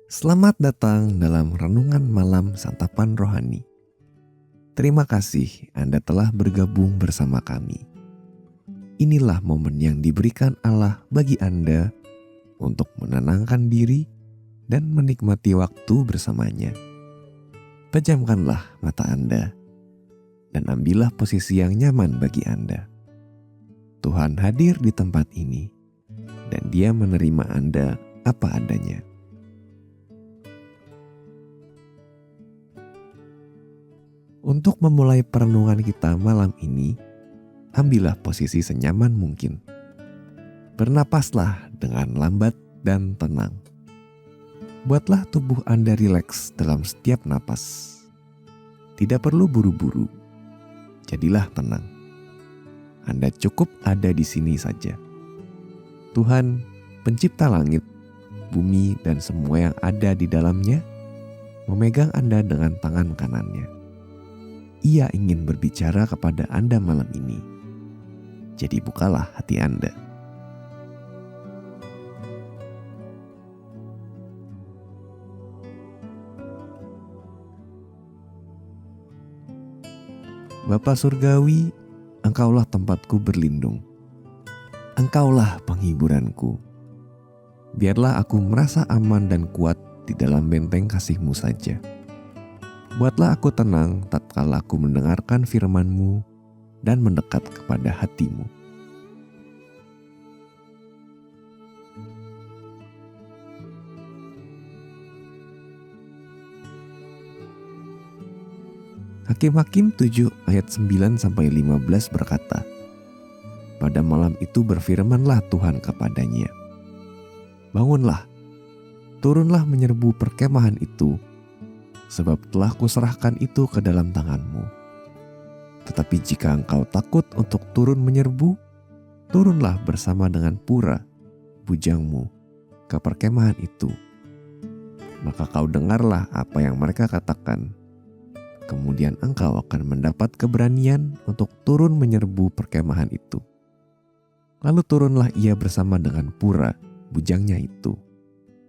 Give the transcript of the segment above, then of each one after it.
Selamat datang dalam Renungan Malam Santapan Rohani. Terima kasih Anda telah bergabung bersama kami. Inilah momen yang diberikan Allah bagi Anda untuk menenangkan diri dan menikmati waktu bersamanya. Pejamkanlah mata Anda dan ambillah posisi yang nyaman bagi Anda. Tuhan hadir di tempat ini dan Dia menerima Anda apa adanya. Untuk memulai perenungan kita malam ini, ambillah posisi senyaman mungkin. Bernapaslah dengan lambat dan tenang. Buatlah tubuh Anda rileks dalam setiap napas. Tidak perlu buru-buru. Jadilah tenang. Anda cukup ada di sini saja. Tuhan, pencipta langit, bumi, dan semua yang ada di dalamnya, memegang Anda dengan tangan kanannya. Ia ingin berbicara kepada Anda malam ini. Jadi bukalah hati Anda. Bapa Surgawi, Engkaulah tempatku berlindung. Engkaulah penghiburanku. Biarlah aku merasa aman dan kuat di dalam benteng kasih-Mu saja. Buatlah aku tenang tatkala aku mendengarkan firman-Mu dan mendekat kepada hati-Mu. Hakim-Hakim 7 ayat 9-15 berkata, "Pada malam itu berfirmanlah Tuhan kepadanya, bangunlah, turunlah menyerbu perkemahan itu, sebab telah kuserahkan itu ke dalam tanganmu. Tetapi jika engkau takut untuk turun menyerbu, turunlah bersama dengan Pura, bujangmu, ke perkemahan itu. Maka kau dengarlah apa yang mereka katakan. Kemudian engkau akan mendapat keberanian untuk turun menyerbu perkemahan itu. Lalu turunlah ia bersama dengan Pura, bujangnya itu,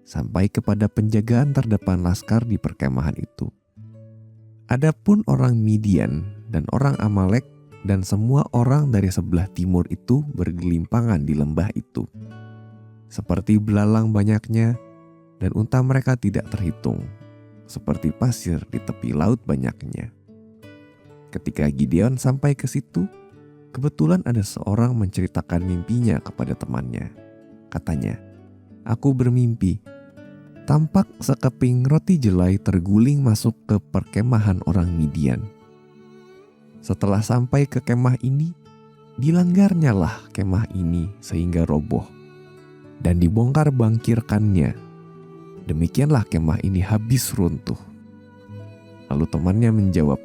sampai kepada penjagaan terdepan laskar di perkemahan itu. Adapun orang Midian dan orang Amalek dan semua orang dari sebelah timur itu bergelimpangan di lembah itu. Seperti belalang banyaknya, dan unta mereka tidak terhitung, seperti pasir di tepi laut banyaknya. Ketika Gideon sampai ke situ, kebetulan ada seorang menceritakan mimpinya kepada temannya. Katanya, "Aku bermimpi. Tampak sekeping roti jelai terguling masuk ke perkemahan orang Midian. Setelah sampai ke kemah ini, dilanggarnyalah kemah ini sehingga roboh, dan dibongkar bangkirkannya. Demikianlah kemah ini habis runtuh." Lalu temannya menjawab,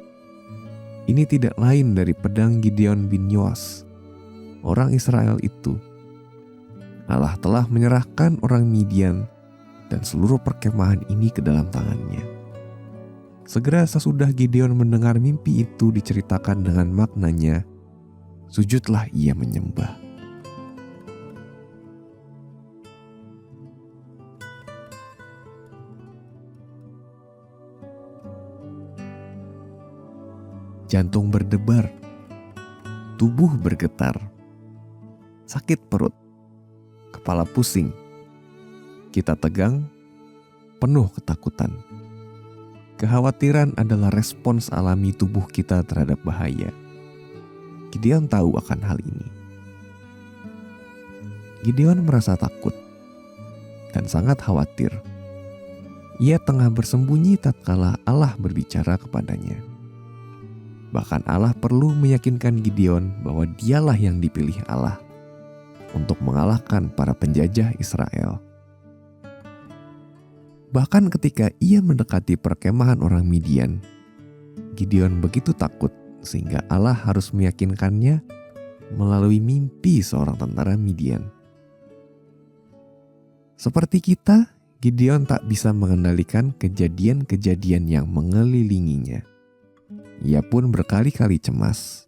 "Ini tidak lain dari pedang Gideon bin Yoas, orang Israel itu. Allah telah menyerahkan orang Midian dan seluruh perkemahan ini ke dalam tangannya." Segera sesudah Gideon mendengar mimpi itu diceritakan dengan maknanya, sujudlah ia menyembah. Jantung berdebar, tubuh bergetar, sakit perut, kepala pusing, kita tegang, penuh ketakutan. Kekhawatiran adalah respons alami tubuh kita terhadap bahaya. Gideon tahu akan hal ini. Gideon merasa takut dan sangat khawatir. Ia tengah bersembunyi tatkala Allah berbicara kepadanya. Bahkan Allah perlu meyakinkan Gideon bahwa dialah yang dipilih Allah untuk mengalahkan para penjajah Israel. Bahkan ketika ia mendekati perkemahan orang Midian, Gideon begitu takut sehingga Allah harus meyakinkannya melalui mimpi seorang tentara Midian. Seperti kita, Gideon tak bisa mengendalikan kejadian-kejadian yang mengelilinginya. Ia pun berkali-kali cemas.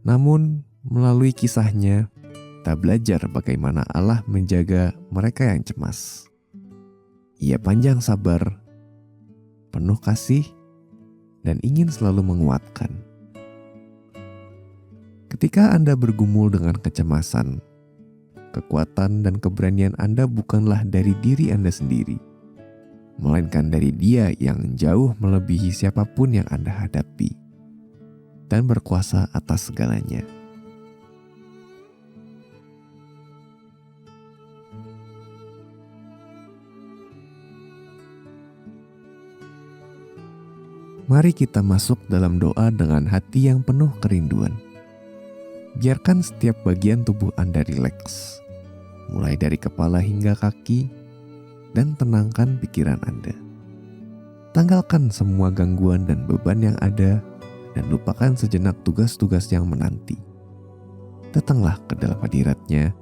Namun, melalui kisahnya, kita belajar bagaimana Allah menjaga mereka yang cemas. Ia panjang sabar, penuh kasih, dan ingin selalu menguatkan. Ketika Anda bergumul dengan kecemasan, kekuatan dan keberanian Anda bukanlah dari diri Anda sendiri, melainkan dari Dia yang jauh melebihi siapapun yang Anda hadapi dan berkuasa atas segalanya. Mari kita masuk dalam doa dengan hati yang penuh kerinduan. Biarkan setiap bagian tubuh Anda rileks, mulai dari kepala hingga kaki, dan tenangkan pikiran Anda. Tanggalkan semua gangguan dan beban yang ada, dan lupakan sejenak tugas-tugas yang menanti. Datanglah ke dalam hadirat-Nya,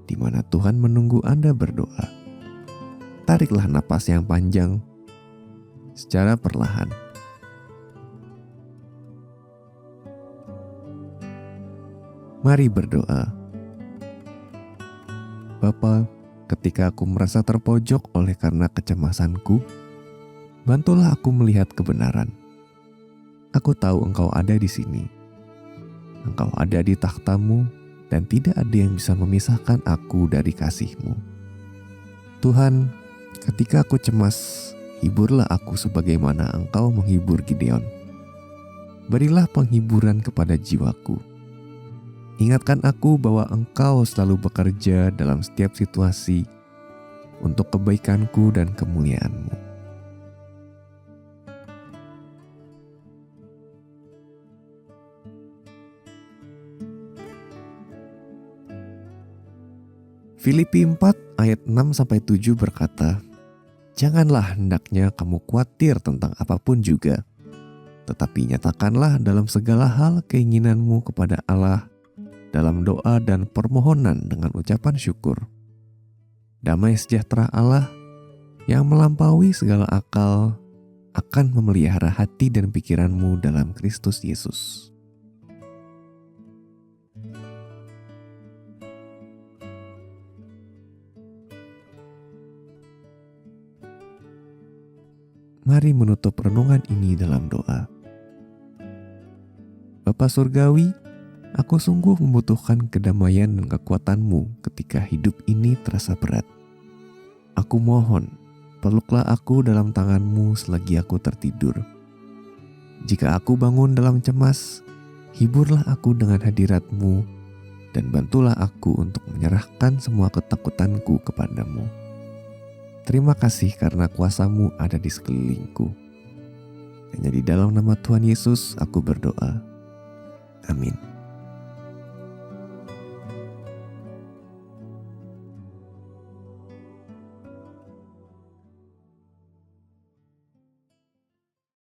di mana Tuhan menunggu Anda berdoa. Tariklah napas yang panjang, secara perlahan. Mari berdoa. Bapa, ketika aku merasa terpojok oleh karena kecemasanku, bantulah aku melihat kebenaran. Aku tahu Engkau ada di sini. Engkau ada di takhta-Mu, dan tidak ada yang bisa memisahkan aku dari kasih-Mu. Tuhan, ketika aku cemas, hiburlah aku sebagaimana Engkau menghibur Gideon. Berilah penghiburan kepada jiwaku. Ingatkan aku bahwa Engkau selalu bekerja dalam setiap situasi untuk kebaikanku dan kemuliaan-Mu. Filipi 4 ayat 6-7 berkata, "Janganlah hendaknya kamu khawatir tentang apapun juga, tetapi nyatakanlah dalam segala hal keinginanmu kepada Allah dalam doa dan permohonan dengan ucapan syukur. Damai sejahtera Allah yang melampaui segala akal akan memelihara hati dan pikiranmu dalam Kristus Yesus." Mari menutup renungan ini dalam doa. Bapa Surgawi, aku sungguh membutuhkan kedamaian dan kekuatan-Mu ketika hidup ini terasa berat. Aku mohon, peluklah aku dalam tangan-Mu selagi aku tertidur. Jika aku bangun dalam cemas, hiburlah aku dengan hadirat-Mu dan bantulah aku untuk menyerahkan semua ketakutanku kepadamu. Terima kasih karena kuasa-Mu ada di sekelilingku. Hanya di dalam nama Tuhan Yesus aku berdoa. Amin.